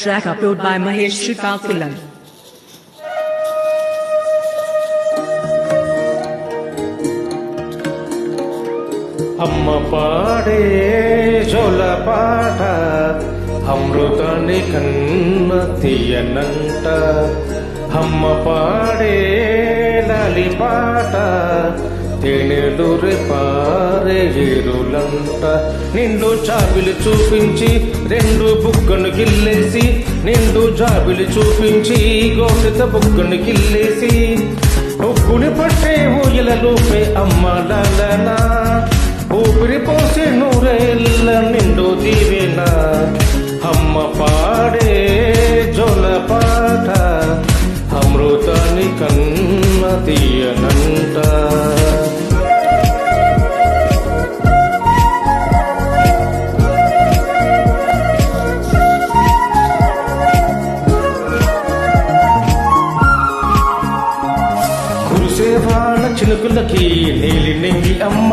Track upload by Mahesh Srikakulam. అమ్మ పాడే జోల పాట అమృతాన్ని కన్న తీయనంట. అమ్మ పాడే లాలి పాట తేనెలూరి పారే ఏరులంట. నిండు జాబిలి చూపించి రెండు బుగ్గను గిల్లేసి, నిండు జాబిలి చూపించి గోపిత బుగ్గను గిల్లేసి, ఒగ్గుని పట్టే ఊయల లోపే అమ్మ లాలనా, ఊపిరి పోసి నూరేళ్ళ నిండు దీవెన. అమ్మ పాడే జోల పాట అమృతాన్ని కన్న తీయనంట. కురిసేవాన చినుకులకి నీలి నింగి అమ్మ,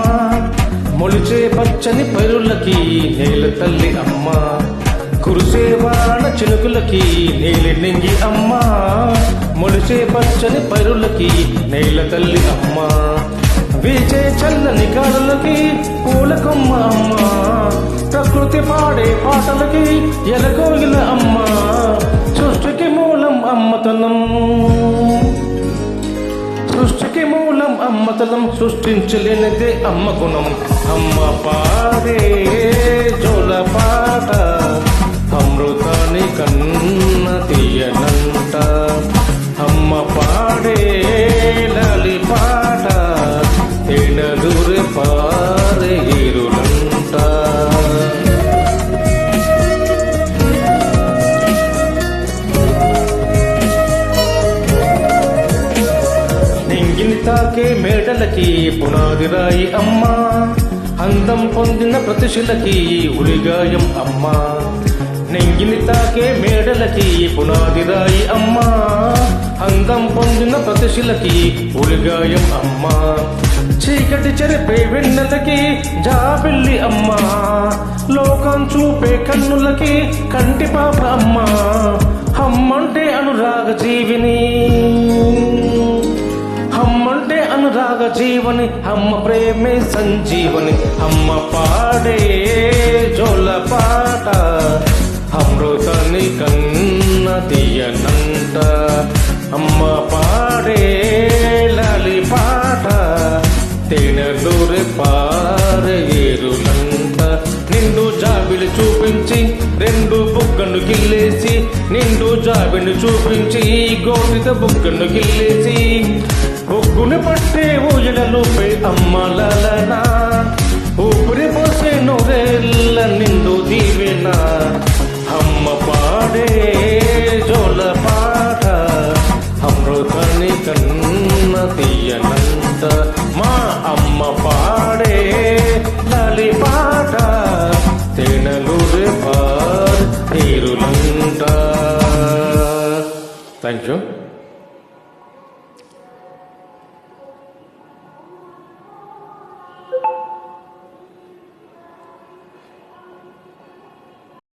మొలిచే పచ్చని పైరులకి నేల తల్లి అమ్మ. కురిసేవాన చినుకులకి నీలి నింగి అమ్మ, మొలిచే పచ్చని పైరులకి నేల తల్లి అమ్మ. వీచే చల్లని గాలులకి పూల కొమ్మ అమ్మ, ప్రకృతి పాడే పాటలకి ఎలగోగిల అమ్మ. సృష్టికి మూలం అమ్మతనం, సృష్టికి మూలం అమ్మతనం, సృష్టించలేనిదే అమ్మ గుణం. అమ్మ పాడే జోల పాట అమృతాన్ని కన్న తీయనంట. అమ్మ పాడే లాలి పాట తేనెలూరి పారే ఏరులంట. నింగిని తాకే మేడలకి పునాది రాయి అమ్మ, అందం పొందిన ప్రతిశిలకి ఉలిగాయం అమ్మ. నింగిని తాకే మేడలకి పునాది రాయి అమ్మ, అందం పొందిన ప్రతిశిలకి ఉలిగాయం అమ్మ. చీకటి చెరిపే వెన్నెలకి జాబిల్లి అమ్మ, లోకం చూపే కన్నులకి కంటి పాప అమ్మ. అమ్మంటే అనురాగ జీవిని, అమ్మంటే అనురాగ జీవని, అమ్మ ప్రేమే సంజీవని. అమ్మ పాడే జోల పాట అమృతాన్ని కన్న తీయనంట. అమ్మ పాడే లాలి పాట తేనెలూరి పారే ఏరులంట. నిండు జాబిలి చూపించి రెండు బుగ్గను గిల్లేసి, నిండు జాబిని చూపించి గోపిత బుగ్గను గిల్లేసి, ఒగ్గుని పట్టే ఊయల లోపే అమ్మ లాలనా, ఊపిరి పోసే నూరేళ్ళ నిండు దీవెన. అమ్మ పాడే జోల పాట అమృతాన్ని కన్న తీయనంట. మా అమ్మ పాడే లాలి పాట తేనెలూరి పారే ఏరులంట. Thank you.